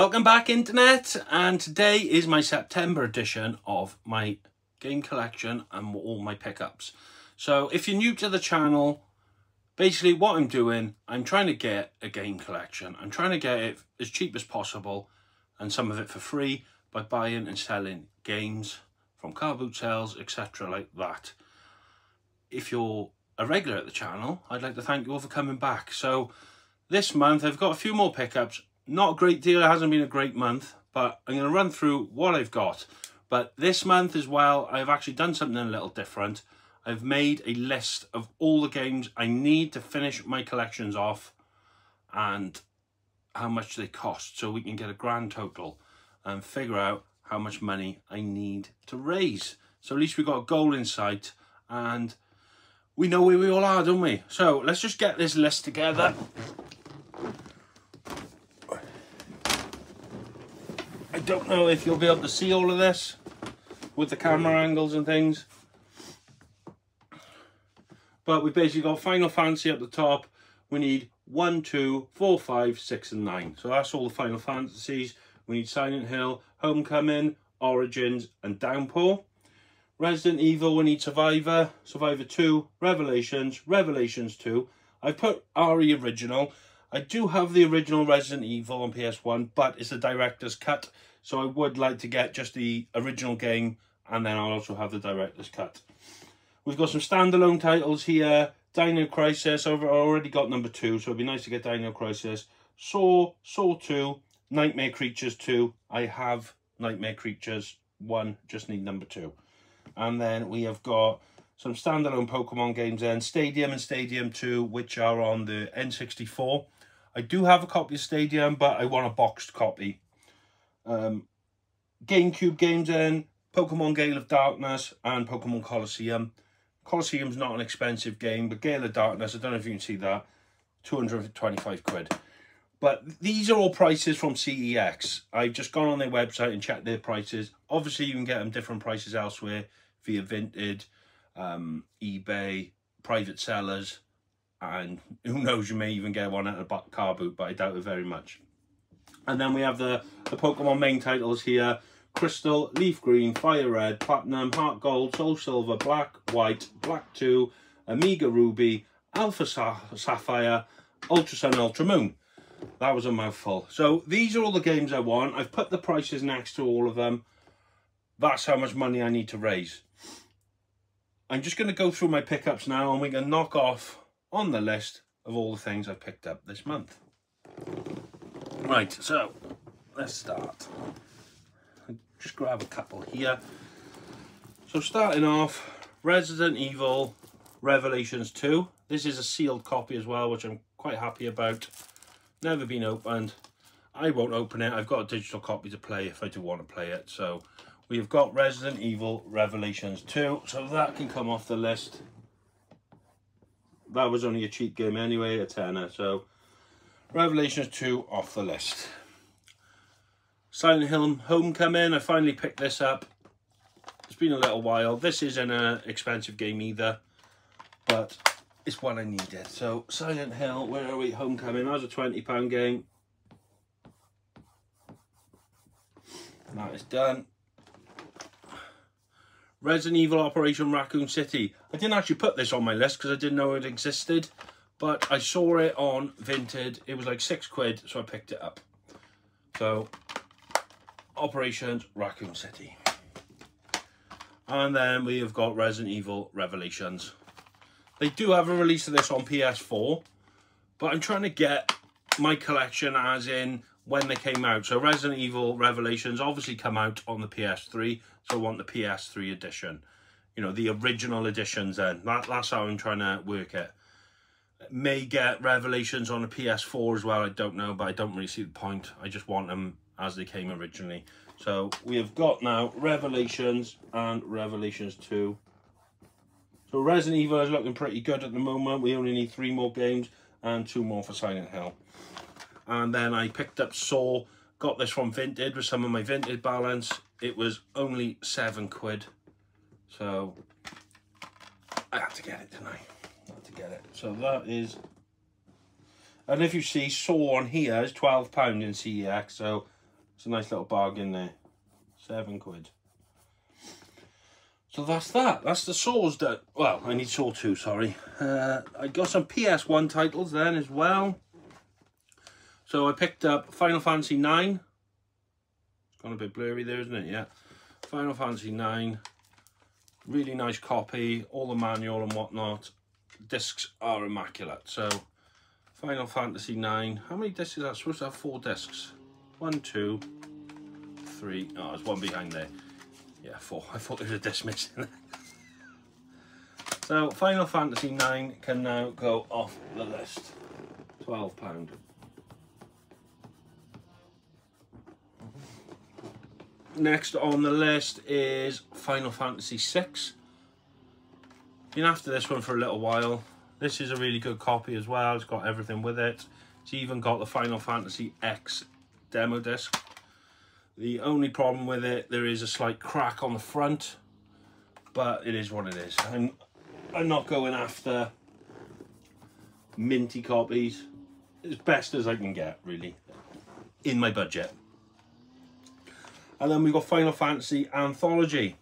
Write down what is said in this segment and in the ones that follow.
Welcome back, Internet, and today is my September edition of my game collection and all my pickups. So if you're new to the channel, basically what I'm doing, I'm trying to get a game collection. I'm trying to get it as cheap as possible and some of it for free by buying and selling games from car boot sales, etc. like that. If you're a regular at the channel, I'd like to thank you all for coming back. So this month I've got a few more pickups. Not a great deal, it hasn't been a great month, but I'm going to run through what I've got. But this month as well, I've actually done something a little different. I've made a list of all the games I need to finish my collections off and how much they cost, so we can get a grand total and figure out how much money I need to raise. So at least we've got a goal in sight and we know where we all are, don't we? So let's just get this list together. I don't know if you'll be able to see all of this with the camera angles and things, but we've basically got Final Fantasy at the top. We need 1, 2, 4, 5, 6 and 9. So that's all the Final Fantasies. We need Silent Hill, Homecoming, Origins and Downpour. Resident Evil, we need Survivor, Survivor 2, Revelations, Revelations 2. I've put RE Original. I do have the original Resident Evil on PS1, but it's a director's cut, so I would like to get just the original game, and then I'll also have the director's cut. We've got some standalone titles here. Dino Crisis, I've already got number 2, so it'd be nice to get Dino Crisis. Saw 2, Nightmare Creatures 2. I have Nightmare Creatures 1, just need number 2. And then we have got some standalone Pokemon games then, Stadium and Stadium 2, which are on the N64. I do have a copy of Stadium, but I want a boxed copy. GameCube games then, Pokemon Gale of Darkness and Pokemon Colosseum. Colosseum's not an expensive game, but Gale of Darkness, I don't know if you can see that, 225 quid. But these are all prices from CEX. I've just gone on their website and checked their prices. Obviously, you can get them different prices elsewhere via Vinted, eBay, private sellers, and who knows, you may even get one at a car boot, but I doubt it very much. And then we have the Pokemon main titles here: Crystal, Leaf Green, Fire Red, Platinum, Heart Gold, Soul Silver, Black, White, Black 2, Omega Ruby, Alpha Sapphire, Ultra Sun, Ultra Moon. That was a mouthful. So these are all the games I want. I've put the prices next to all of them. That's how much money I need to raise. I'm just going to go through my pickups now, and we can knock off on the list of all the things I picked up this month. Right, so let's start. I'll just grab a couple here. So starting off, Resident Evil Revelations 2. This is a sealed copy as well, which I'm quite happy about. Never been opened. I won't open it. I've got a digital copy to play if I do want to play it. So we've got Resident Evil Revelations 2. So that can come off the list. That was only a cheap game anyway, a tenner. So Revelations 2 off the list. Silent Hill Homecoming. I finally picked this up. It's been a little while. This isn't an expensive game either, but it's one I needed. So Silent Hill, where are we? Homecoming. That was a £20 game. That is done. Resident Evil Operation Raccoon City. I didn't actually put this on my list because I didn't know it existed, but I saw it on Vinted. It was like 6 quid, so I picked it up. So Operation Raccoon City. And then we have got Resident Evil Revelations. They do have a release of this on PS4, but I'm trying to get my collection as in when they came out. So Resident Evil Revelations obviously come out on the PS3, so I want the PS3 edition. You know, the original editions then. That's how I'm trying to work it. May get Revelations on a PS4 as well, I don't know, but I don't really see the point. I just want them as they came originally. So we have got now Revelations and Revelations 2. So Resident Evil is looking pretty good at the moment. We only need 3 more games and 2 more for Silent Hill. And then I picked up Saw. Got this from Vinted with some of my Vinted balance. It was only 7 quid. So I have to get it tonight. I have to get it. So that is And if you see Saw on here is £12 in CEX, so It's a nice little bargain there. £7. So that's that. That's the saws that... Well, I need saw 2, sorry. I got some PS1 titles then as well. So I picked up Final Fantasy 9. It's gone a bit blurry there, isn't it? Yeah. Final Fantasy 9. Really nice copy. All the manual and whatnot. Discs are immaculate. So, Final Fantasy 9. How many discs is that? Supposed to have 4 discs. 1, 2, 3. Oh, there's one behind there. Yeah, 4. I thought there was a disc missing there. So, Final Fantasy 9 can now go off the list. £12. Next on the list is Final Fantasy 6. Been after this one for a little while. This is a really good copy as well. It's got everything with it. It's even got the Final Fantasy X demo disc. The only problem with it, there is a slight crack on the front, but it is what it is. I'm not going after minty copies. As best as I can get, really, in my budget. And then we've got Final Fantasy Anthology.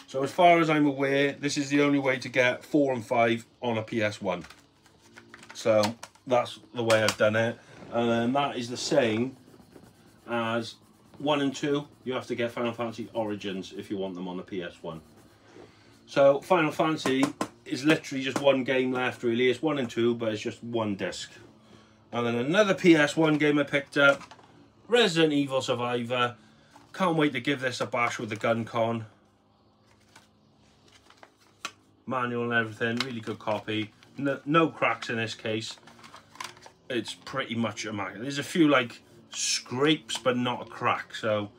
So as far as I'm aware, this is the only way to get 4 and 5 on a PS1. So that's the way I've done it. And then that is the same as 1 and 2. You have to get Final Fantasy Origins if you want them on the PS1. So Final Fantasy is literally just one game left, really. It's 1 and 2, but it's just one disc. And then another PS1 game I picked up, Resident Evil Survivor. Can't wait to give this a bash with the gun con. Manual and everything, really good copy. No cracks in this case. It's pretty much immaculate. There's a few like scrapes, but not a crack. So,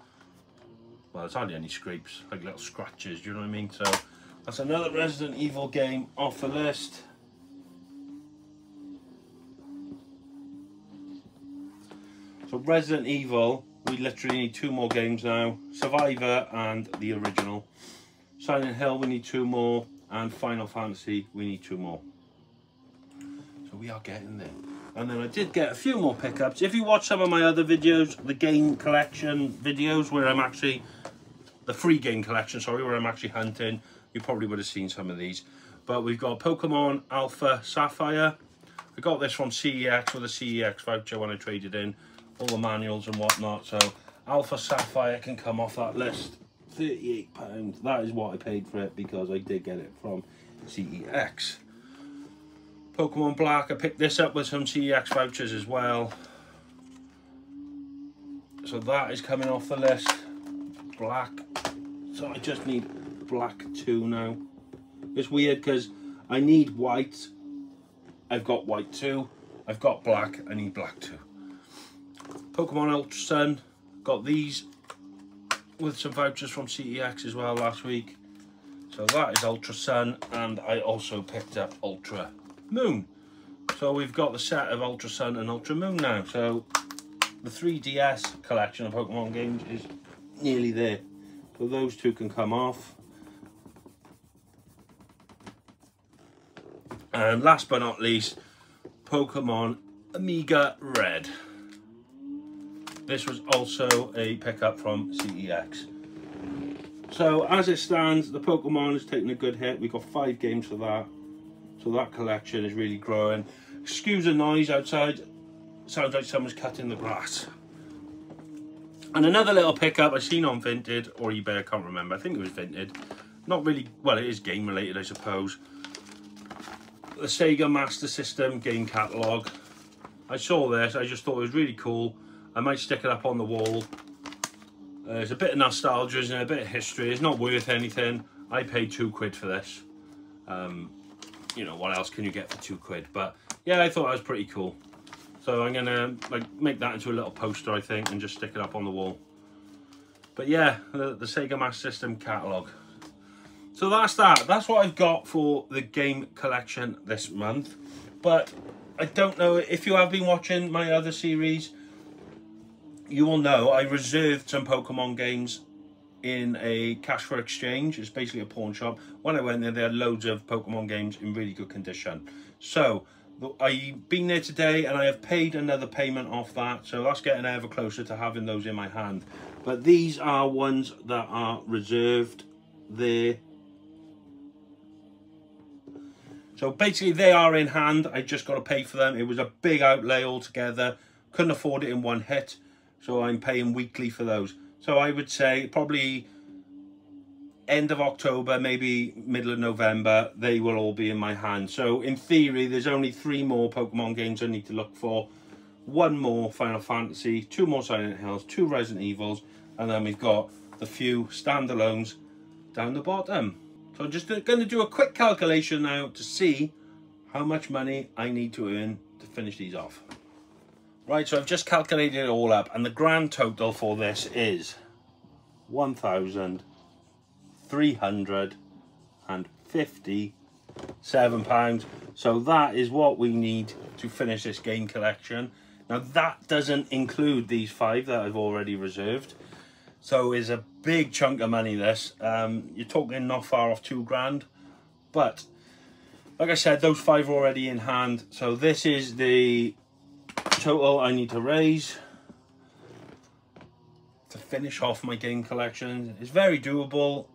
well, there's hardly any scrapes, like little scratches. Do you know what I mean? So that's another Resident Evil game off the list. So Resident Evil, we literally need 2 more games now. Survivor and the original. Silent Hill, we need 2 more. And Final Fantasy, we need 2 more. So we are getting there. And then I did get a few more pickups. If you watch some of my other videos, the game collection videos, where I'm actually... The free game collection, sorry, where I'm actually hunting, you probably would have seen some of these. But we've got Pokemon Alpha Sapphire. I got this from CEX with a CEX voucher when I traded in. All the manuals and whatnot. So Alpha Sapphire can come off that list. £38. That is what I paid for it because I did get it from CEX. Pokemon Black, I picked this up with some CEX vouchers as well. So that is coming off the list. Black. So I just need Black 2 now. It's weird because I need white. I've got white 2. I've got black. I need black 2. Pokemon Ultra Sun. Got these with some vouchers from CEX as well last week. So that is Ultra Sun, and I also picked up Ultra Moon. So we've got the set of Ultra Sun and Ultra Moon now. So the 3DS collection of Pokemon games is nearly there. So those 2 can come off. And last but not least, Pokemon Omega Red. This was also a pickup from CEX. So as it stands, the Pokemon is taking a good hit. We've got 5 games for that. So that collection is really growing. Excuse the noise outside. Sounds like someone's cutting the grass. And another little pickup I seen on Vinted or eBay, I can't remember. I think it was Vinted. Not really, well, it is game related, I suppose. The Sega Master System game catalogue. I saw this, I just thought it was really cool. I might stick it up on the wall. There's a bit of nostalgia and a bit of history. It's not worth anything. I paid £2 for this. You know, what else can you get for £2? But yeah, I thought that was pretty cool. So I'm gonna make that into a little poster, I think, and just stick it up on the wall. But yeah, the Sega Master System catalogue. So that's that. That's what I've got for the game collection this month. But I don't know if you have been watching my other series. You will know I reserved some Pokemon games in a cash for exchange. It's basically a pawn shop. When I went there, they had loads of Pokemon games in really good condition. So I've been there today and I have paid another payment off that, so that's getting ever closer to having those in my hand. But these are ones that are reserved there. So basically they are in hand, I just got to pay for them. It was a big outlay altogether, couldn't afford it in one hit, so I'm paying weekly for those. So I would say probably end of October, maybe middle of November, they will all be in my hand. So in theory, there's only 3 more Pokemon games I need to look for. 1 more Final Fantasy, 2 more Silent Hills, 2 Resident Evils, and then we've got the few standalones down the bottom. So I'm just going to do a quick calculation now to see how much money I need to earn to finish these off. Right, so I've just calculated it all up, and the grand total for this is £1,357. So that is what we need to finish this game collection. Now that doesn't include these 5 that I've already reserved. So it's a big chunk of money, this. You're talking not far off 2 grand. But like I said, those 5 are already in hand. So this is the total I need to raise to finish off my game collection. It's very doable.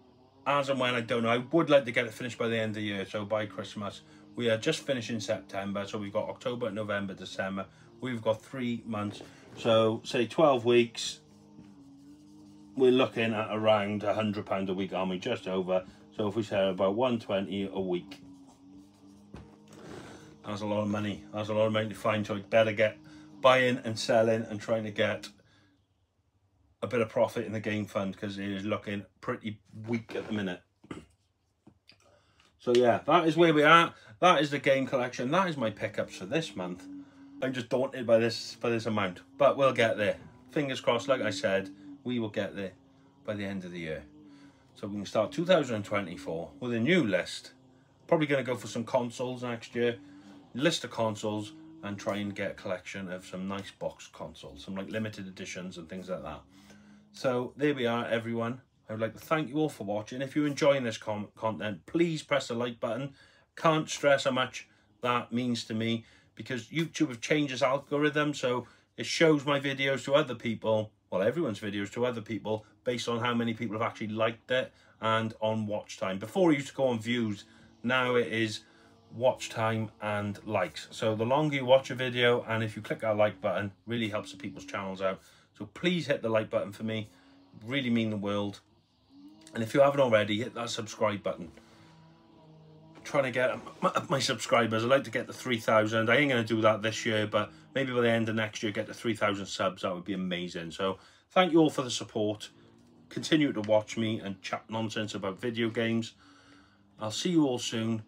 As and when, I don't know. I would like to get it finished by the end of the year, so by Christmas. We are just finishing September, so we've got October, November, December. We've got 3 months. So, say 12 weeks. We're looking at around £100 a week, aren't we? Just over. So if we say about 120 a week. That's a lot of money. That's a lot of money to find, so I better get buying and selling and trying to get a bit of profit in the game fund, because it is looking pretty weak at the minute. So yeah, that is where we are. That is the game collection. That is my pickups for this month. I'm just daunted by this amount, but we'll get there. Fingers crossed. Like I said, we will get there by the end of the year, so we can start 2024 with a new list. Probably going to go for some consoles next year. List of consoles and try and get a collection of some nice box consoles, some like limited editions and things like that. So there we are, everyone. I would like to thank you all for watching. If you're enjoying this content, please press the like button. Can't stress how much that means to me, because YouTube have changed its algorithm, so it shows my videos to other people, well, everyone's videos to other people, based on how many people have actually liked it and on watch time. Before it used to go on views, now it is watch time and likes. So the longer you watch a video, and if you click that like button, really helps the people's channels out. So please hit the like button for me. Really mean the world. And if you haven't already, hit that subscribe button. I'm trying to get up my subscribers. I'd like to get to 3,000. I ain't going to do that this year, but maybe by the end of next year, get to 3,000 subs. That would be amazing. So thank you all for the support. Continue to watch me and chat nonsense about video games. I'll see you all soon.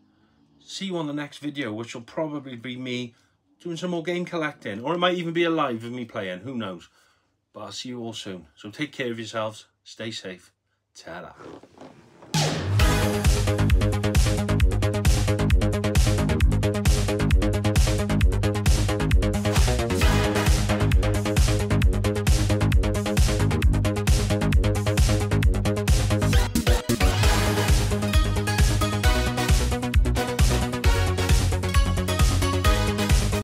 See you on the next video, which will probably be me doing some more game collecting. Or it might even be a live of me playing. Who knows? But I'll see you all soon. So take care of yourselves. Stay safe. Ta-da.